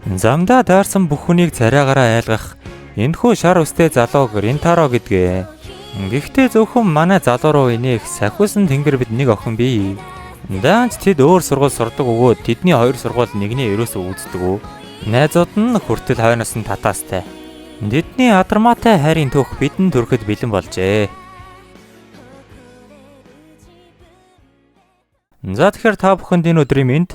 Замдаа даарсан бүх хүнийг царайгаараа айлгах энэхүү шар үстэй залууг Ринтаро гэдгээ. Гэхдээ зөвхөн манай залуу руу инех сахиусан тэнгэр бид нэг охин бий. Даанч тэд өөр сургууль сурдаг өгөөд тэдний хоёр сургууль нэгний ерөөсөө үздэг үү. Найзууд нь хүртэл хойноос нь татаастай. Тэдний адармаатай хайрын түүх бидэнд төрөхөд бэлэн болжээ. За тэгэхээр та бүхэнд энэ өдрийн мэнд.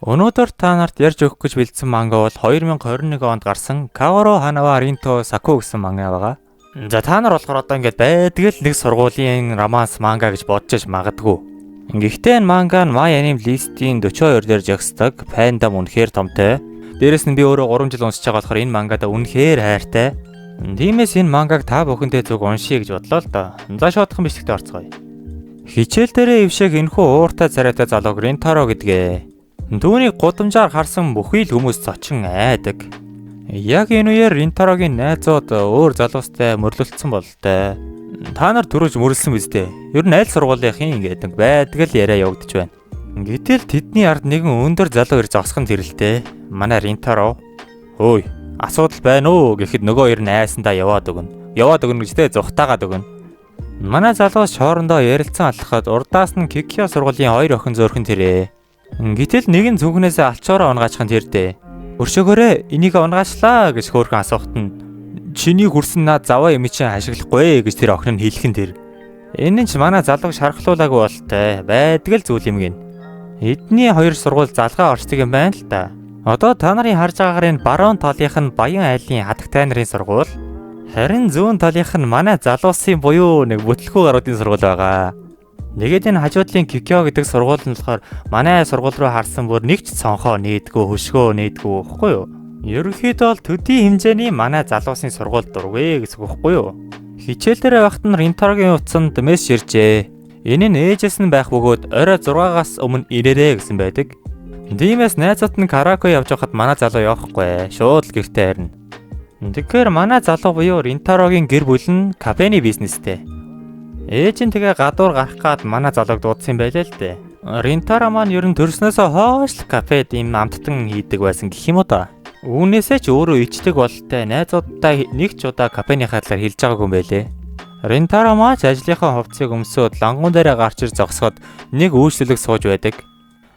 Өнөөдөр та нарт ярьж өгөх гэж бэлдсэн манга бол 2021 онд гарсан Каваро Ханава Ринто Саку гэсэн манга байгаа. За та нар болохоор одоо ингэж байдгал нэг сургуулийн романс манга гэж бодож магадгүй. Гэхдээ энэ манга нь My Anime List-ийн 42 дээр жагсдаг фандом үнэхээр томтой. Дээрэс нь би өөрөө 3 жил уншиж байгаа болохоор энэ мангада үнэхээр хайртай. Тиймээс энэ мангаг та бүхэндээ зүг уншия гэж бодлоо л доо. За шоодхон бичлэгтээ орцгоё. Хичээл дээрээ ившээх энэхүү ууртай царайтай залууг Ринтаро гэдгээ. Түүнийг гудамжаар харсан бүхий л хүмүүс цочин айдаг. Яг энэ үеэр Ринтарогийн найзууд өөр залуустай мөрлөлдсөн бололтой. Та нар түрүүж мөрлсөн биз дээ. Ер нь аль сургуулийнхын гэдэг байдаг л яриа явагдаж байна. Гэтэл тэдний ард нэгэн өндөр залуу ирж зогсхон зэрэлтэй. Манай Ринтаро "Ой, асуудал байна уу?" гэхэд нөгөө хоёр нь айсандаа яваад өгнө. Яваад өгнө гэжтэй зүхтаагаад өгнө. Манай залуус хоорондоо ярилцсан алхахад урдаас нь Кикио сургуулийн хоёр охин зөөрхөн тэрэ. Гэтэл нэг нь зүгнээсээ алчуураа унгаачихын тэрдээ. "Өршөөгөөрэй, энийг унгаачлаа" гэж хөөрхөн асуухт нь "Чиний хүрсэн наад заваа юм чинь ашиглахгүй" гэж тэр охин нь хэлхэн тэр. Энэ нь ч манай залууг шархлуулаагүй болтой. Байдаг л зүйл юм гин. Эдний хоёр сургууль залгаа орчдөг юм байна л да. Одоо та нарын харж байгаагаар энэ баруун талынх нь Баян айлын хатагтай нарын сургууль. Харин зүүн талынх нь манай залуусын буюу нэг бүтлэхүү гаруудын сургууль байгаа. Тэгээд энэ хажуудлын Кикио гэдэг сургууль нь болохоор манай сургууль руу харсан бүр нэг ч цонхоо нээдгүй, хөшгөө нээдгүй байхгүй юу? Ерөнхийдөө бол төдий хэмжээний манай залуусын сургууль дургүй гэсэн үг байхгүй юу? Хичээл дээр байхад нь Ринтарогийн утсанд мессеж иржээ. Энэ нь ээжээс нь байх бөгөөд орой 6-аас өмнө ирээрэй гэсэн байдаг. Тиймээс найзууд нь караоке явж байхад манай залуу явахгүй. Шууд л гэртээ харна. Тэгэхээр манай залуу буюу Ринтарогийн гэр бүл нь кафений бизнестэй. Ээж нь тэгээ гадуур гарах гад манай залууг дуудсан байлаа л дээ. Ринтаро маань ер нь төрснөөсөө хойш кафед им амттан хийдэг байсан гэх юм уу та. Үүнээсээ ч өөрөө ичдэг болтой найзуудтай нэг ч удаа кафенийхаа талаар хэлж байгаагүй юм байлээ. Ринтаро маань ажлынхаа хувцсыг өмсөөд лангуун дээрээ гарч ир зогсоход нэг үйлчлэг сууж байдаг.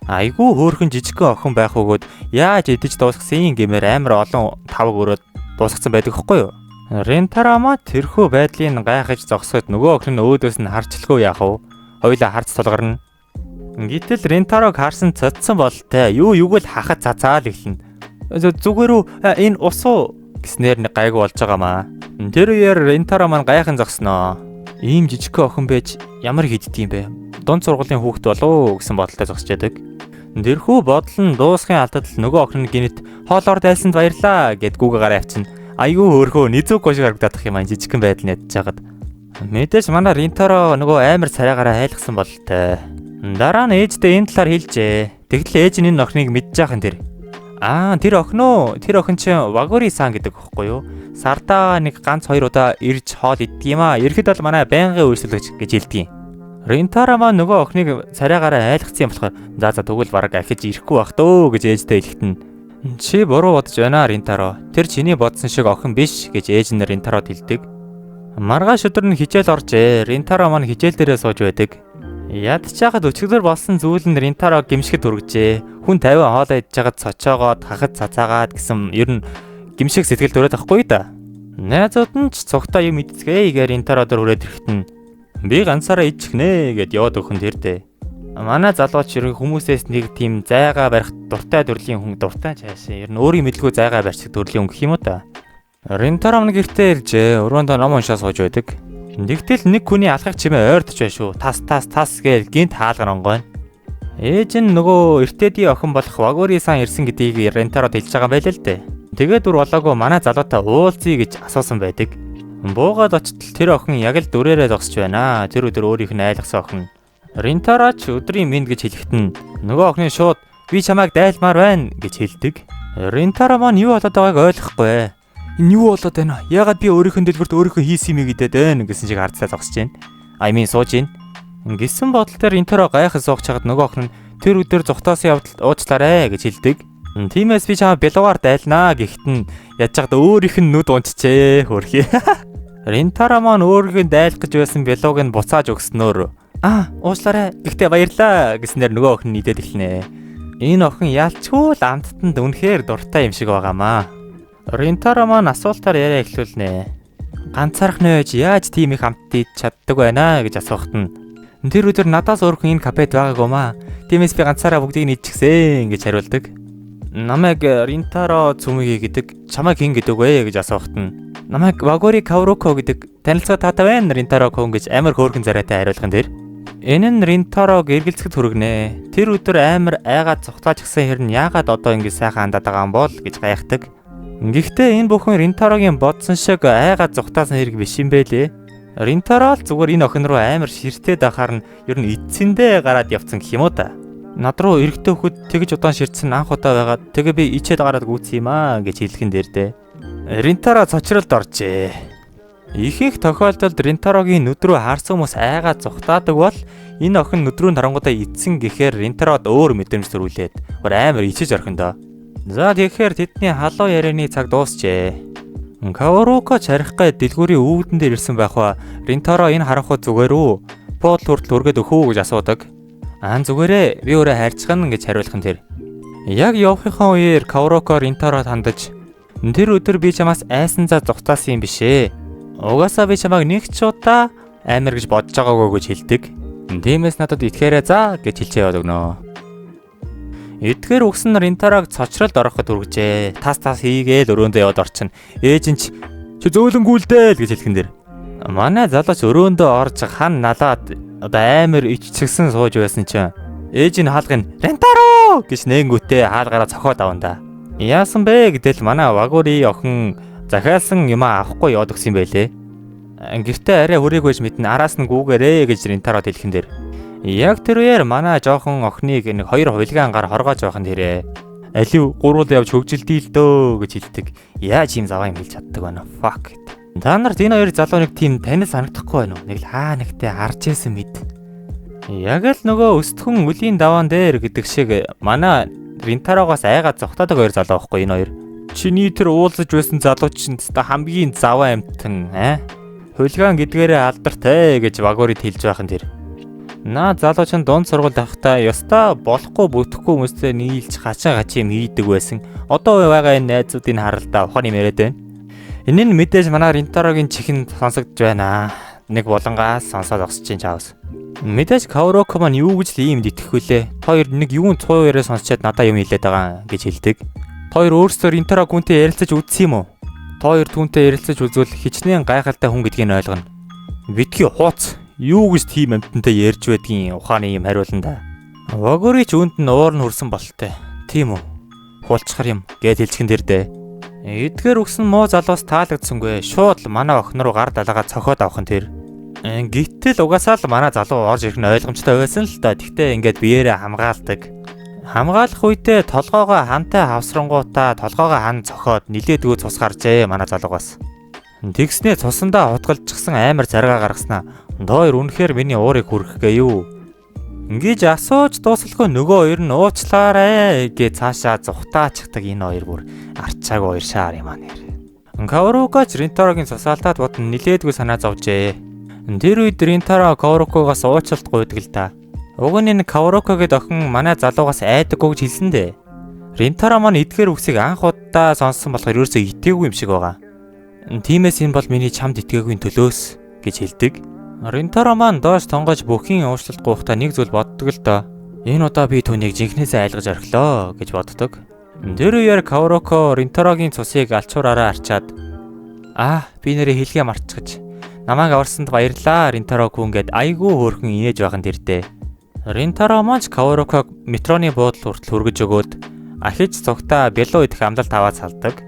Айгүй хөөрхөн жижигхэн охин байх өгөөд яаж идэж дуусгасан гэмээр амар олон тавг өрөөд дуусгасан байдаг хэвгүй юу? Ринтаро маань тэрхүү байдлыг гайхаж зогсоход нөгөө охин нь өөдөөс нь харчлахгүй яах вэ? Хоёулаа харц тулгарна. Гэтэл Ринтарог харсан цодсон болтой. Юуг л хахад цацаал эхэлнэ. Зүгээр үү энэ ус уу гэснээр нэг гайгүй болж байгаамаа. Тэр үеэр Ринтаро маань гайхан зогсноо. Ийм жижигхэн охин байж ямар хийдтiin бэ? Дунд сургуулийн хүүхэд болов гэсэн бодолтой зогсож байдаг. Тэрхүү бодол нь дуусхын алдад л нөгөө охин гинэт хоолоор дайлсанд баярлаа гэд гүүгээ авчина. Айгүй хөөрхөө низүүг гошиг харагдах юм аа жижигхэн байдал нядж жагаад. Мэдээж манай Ринтаро нөгөө амар царайгаараа айлгсан болтой. Дараа нь ээждээ энэ талаар хэлжээ. Тэгтэл ээж нь энэ охиныг мэдж яахан тэр. Тэр охин уу? Тэр охин чинь Вагури-сан гэдэг хөхгүй юу? Сардаа нэг ганц 2 удаа ирж хоол иддэг юм аа. Ерхэд бол манай байнгын үйлчлэгч гэж хэлдэг юм. Ринтаро маань нөгөө охиныг царайгаараа айлгсан юм болохоор за тэгвэл бараг ахиж ирэхгүй бах дөө гэж ээждээ хэлэхдээ "Чи буруу бодож байна Ринтаро. Тэр чиний бодсон шиг охин биш" гэж ээж нь Ринтарод хэлдэг. Маргааш өдөр нь хичээл оржээ. Ринтаро маань хичээл дээрээ сууж байдаг. Ядчихад өчигдөр болсон зүйл нь Ринтаро гимшгэд хүргэжээ. Хүн 50 хоолоо идж жагаад цочоогоод хахад цацаагаад гэсэн ер нь гимшиг сэтгэл төрөөд ахгүй да. Найзууд нь ч цогтой юм идцгээе гээ Ринтаро дөр хүрээд ирэхтэн "Би ганцаараа идчихнэ" гэд яваад өгөн тэрдээ. Манай залууч ер нь хүмүүсээс нэг тийм зайгаа барих дуртай төрлийн хүн дуртай чаашаа. Ер нь өөрийн мэдлгүй зайгаа барьчих төрлийн хүн гэх юм уу та. Ринтаро нь гэртээ иржээ. Өрөөндөө ном уншаа сууж байдаг. Нэгтэл нэг хүний алхах чимээ ойртож байна шүү. Тас гээл гинт хаалгар онгойно. Ээж нь нөгөө эртээдийн охин болох Вагури-сан ирсэн гэдгийг Ринтарод хэлж байгаа байлаа л дээ. Тэгээд дүр болоогүй манай залуутай уулзъя гэж асуусан байдаг. Буугаад очтол тэр охин яг л дүрээрээ зогсож байна. Тэр өдөр өөрийнх нь айлгсан охин. Ринтароч өдрийн мэнд гэж хэлэхэд нь нөгөө охин шууд "Би чамайг дайлмаар байна" гэж хэлдэг. Ринтаро маань юу болоод байгааг ойлгохгүй. "Энэ юу болоод байна? Яагаад би өөрийнхөө дэлгүрт өөрийнхөө хийсэн юм гэдэг байна" гэсэн шиг харцаа зогсож байна. Сууж байна. Гисэн бодолтой Ринтаро гайхаж сууж чагаад нөгөө охин нь "Тэр өдөр зүхтаасын явдалд уучлаарай" гэж хэлдэг. Тиймээс би чамаа бэлуугаар дайлнаа гэхэд нь яаж чад өөрийнх нь нүд унтжээ хөрхий. Ринтара маань өөргөө дайлах гэж байсан бэлууг нь буцааж өгснөөр уушлаарай. Гэхдээ баярлаа гэснээр нөгөө охин нийлээд эхлэнэ. Энэ охин ялчгүй л амттанд үнэхээр дуртай юм шиг байгаамаа. Ринтара маань асуултаар яриа эхлүүлнэ. Ганцаарх нөөж яаж тийм их амт идэж чаддаг байна гэж асуухт нь тэр өдөр надаас өөрхөн энэ кафед байгаагүй маа. Тиймээс би ганцаараа бүгдийг нь идчихсэн гэж хариулдаг. Намайг Ринтаро Цумиги гэдэг. Чамайг хэн гэдэг вэ гэж асуухт нь намайг Вагори Кавроко гэдэг. Танилцаа таатай байна Ринтаро Кун гэж амар хөөрхөн царайтай хариулган дээр. Энэ нь Ринтарог эргэлзэхэд хүргэнэ. Тэр өдөр амар айгаад цухтаач гисэн хэрн яагаад одоо ингэ сайхан хандаад байгаа юм бол гэж гайхдаг. Гэхдээ энэ бүхэн Ринтарогийн бодсон шиг айгаад цухтаасан хэрэг биш юм бэлээ. Ринтаро л зүгээр энэ охин руу амар ширтээд ахаар нь ер нь эцсэндээ гараад явцсан гэх юм уу та. Над руу эрэгтэй хөхөд тэгж удаан ширтсэн анх удаа байгаад тэгээ би ичээд гараад гүйцсэн юм аа гэж хэлхэн дээр дээ. Ринтаро цочролд оржээ. Ихэнх тохиолдолд Ринтарогийн нүд рүү харсан хүмүүс айгаад цухтаадаг бол энэ охин нүд рүү харангуудаа эцсэн гэхээр Ринтарод өөр мэдрэмж төрүүлээд амар ичиж орхиндоо. За тэгэхээр тэдний халуун ярианы цаг дуусчээ. Кавроко чарих гэ дэлгүүрийн өвгдөн дээр ирсэн байх ба Ринтаро энэ харанхуй зүгээр үү? Буудал хүртэл өргөд өхөө гэж асуудаг. Зүгээрээ би өөрөө хайрцгана гэж хариулхан тэр. Яг явахынхаа үеэр Кавроко Ринтарод хандаж тэр өдөр би чамаас айсан за зугтаасан юм бишээ. Угаасаа би чамайг нэг ч удаа амар гэж бодож байгаагүй гэж хэлдэг. Тиймээс надад итгээрэй за гэж хэлчээ яваад өгнө. Эдгээр үгсэн Ринтарог цочролд ороход үргэжээ. Тас хийгээл өрөөндөө яваад орчин. Ээж нь ч зөөлөнгүүлдэл гэж хэлхэн дэр. Манай залууч өрөөндөө орж хан налаад одоо амар иччихсэн сууж байсан чинь ээж нь хаалгын Ринтаро гэж нэнгүүтээ хаалгаараа цохоод авандаа. Яасан бэ гэдэл манай Вагори охин захиалсан юм авахгүй яваад өгсөн юм байлээ. Гэртээ арай хүрээгүй мэднэ араас нь гүүгээрээ гэж Ринтаро хэлхэн дэр. Яг тэр үеэр манай жоохон охиныг нэг хоёр хулиган гар хоргоож байхын тэрэ. Алив гурвал явж хөгжилдий л дөө гэж хэлдэг. Яаж юм заваа юм хэлж чаддаг байна. Fuck. Та нарт энэ хоёр залуу нэг тийм танил санагдахгүй байна уу? Нэг л нэгтээ харж ийсэн мэд. Яг л нөгөө өстхөн үлийн даваан дээр гэдэг шиг манай Ринтарогоос айгаад зогтоодог хоёр залуу байхгүй энэ хоёр. Чиний тэр уулзаж байсан залуу чинь хамгийн заваа амтан хулиган гэдгээрээ алдартай гэж Вагорид хэлж байхын тэр. Наа залууч нь дунд сургуульд байхдаа ёстой болохгүй бүтэхгүй хүмүүстэй нийлж гачаа юм хийдэг байсан. Одоо байгаа энэ найзуудын харалдаа ухааны яриад байна. Энэ нь мэдээж манай Ринтарогийн чихэнд сонсогдож байна. Нэг булангаас сонсоод огсож чинь чаавс. Мэдээж Кавроко маань юу гэж л иймд итгэх вүлээ. Хоёр нэг юун цуу яриа сонсчоод надаа юм хэлээд байгаа гэж хэлдэг. Хоёр өөрсдөө Ринтарог хүнтэй ярилцаж үзсэн юм уу? Хоёр түүнтэй ярилцаж үзвэл хичнээн гайхалтай хүн гэдгийг ойлгоно. Битгий хууц юу гэж тийм амтантай ярьж байдгийн ухааны юм хариулна да. Вагори ч үүнд нь уур нь хүрсэн бололтой. Тийм үү? Хуулчхар юм гэд хэлчихэн дэр дээ. Эдгээр үгсэн муу залуус таалагдсангүй. Шууд манай охин руу гар далаага цохоод авахын тэр. Гэтэл угаасаа л манай залуу орж ирэх нь ойлгомжтой байсан л да. Тэгтээ ингээд биеэрээ хамгаалдаг. Хамгаалах үедээ толгоогоо хантай хавсрангуудаа толгоогоо хан цохоод нилээдгүү цус гаржээ манай залуугаас. Тэгснээ цусандаа хутгалчихсан амар заргаа гаргаснаа. Хоёр үнэхээр миний уурыг хүрхгээ юу. Ингэж асууж дуусалгүй нөгөө хоёр нь уучлаарай гэж цаашаа зүхтаачихдаг энэ хоёр бүр арчааг хоёр шаар юм аа нэр. Каврокоч Ринтарогийн цусаалтаад бодон нилээдгүй санаа зовжээ. Тэр үед Ринтаро Каврокогоос уучлалт гуйдаг л да. Уг нь энэ Кавроко гэд охин манай залуугаас айдаггүй гэж хэлсэн дээ. Ринтаро маань эдгээр үгсийг анх удаа сонссон болохоор ерөөсөө итгээгүй юм шиг байгаа. Тиймээс энэ бол миний чамд итгээгүй төлөөс гэж хэлдэг. Ринтаро маань доош тонгож бүхийн уучлалт гуйхтаа нэг зүйл боддог л доо. Энэ удаа би түүнийг жинхнээсээ айлгаж орхилоо гэж боддог. Тэр үеэр Кавроко Ринтарогийн цусыг алчуураараа арчаад би нэрээ хэлгээ мартчихж намайг аварсанд баярлаа Ринтаро хүн гэд айгүй хөөрхөн инээж байхын тэрдээ. Ринтаро маань Кавроког метроны буудлын хүртэл хүргэж өгөөд ахиж цогтаа бялуу идэх амлалт аваад салдаг.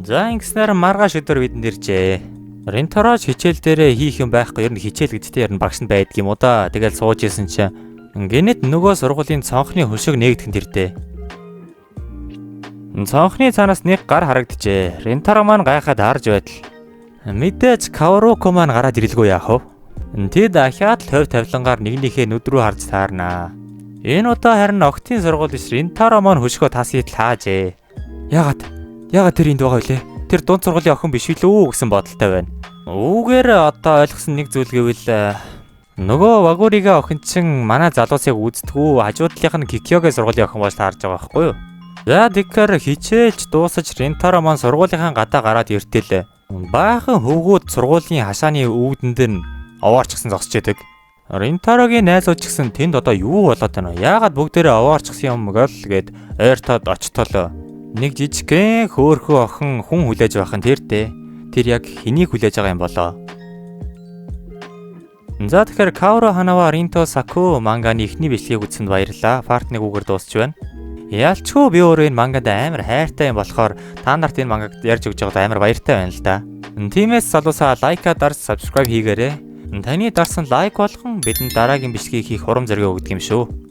За ингэснээр маргааш өдөр бидэнд иржээ. Ринтароч хичээл дээрээ хийх юм байхгүй ер нь хичээл гэдэгтэй ер нь багш нь байдаг юм уу да. Тэгэл сууж исэн чинь гинэт нөгөө сургуулийн цонхны хөшөг нээгдэхин тэрдээ. Цонхны цаанаас нэг гар харагджээ. Ринтаро маань гайхаад харж байтал мэдээж Кавроко маань гараад ирэлгүй яах вэ? Тэд ахаад л хувь тавилангаар нэгнийхээ нүд рүү харж таарнаа. Энэ удаа харин октын сургууль биш Ринтаро маань хөшгөө тасыг таажээ. Ягаад тэр энд байгаа вүлээ? Тэр дунд сургуулийн охин биш үлээ гэсэн бодолтой байна. Үүгээр одоо ойлгосон нэг зүйл гэвэл нөгөө Вагурига охин чин манай залуусыг үздэггүй хажуудлынх нь Кикёгийн сургуулийн охин болж таарж байгаа байхгүй юу? За тэгэхээр хичээлж дуусаж Ринтаро маань сургуулийнхаа гадаа гараад иртэл баахан хөвгүүд сургуулийн хашааны өвгдөн дээр нь овоорчгсан зогсож байдаг. Ринтарогийн найзууд ч гэсэн тэнд одоо юу болоод байна вэ? Яагаад бүгдээрээ овоорчгсан юм гол гээд ойртоод очтолоо. Нэг жижигхэн хөөхөө охин хүн хүлээж байхын тэр яг хэнийг хүлээж байгаа юм болоо? За тэгэхээр Kaoru Hanawa Rinto Saku манганы эхний бичлэгийг үзсэнд баярлалаа. Part 1 үгээр дуусч байна. Яалчгүй би өөрөө энэ мангад амар хайртай юм болохоор та нарт энэ мангад ярьж өгч байгаад амар баяртай байна л да. Тиймээс залуусаа лайка дарс subscribe хийгээрэй. Таны дарсан лайк болгон бидэнд дараагийн бичлэгийг хийх урам зориг өгдөг юм шүү.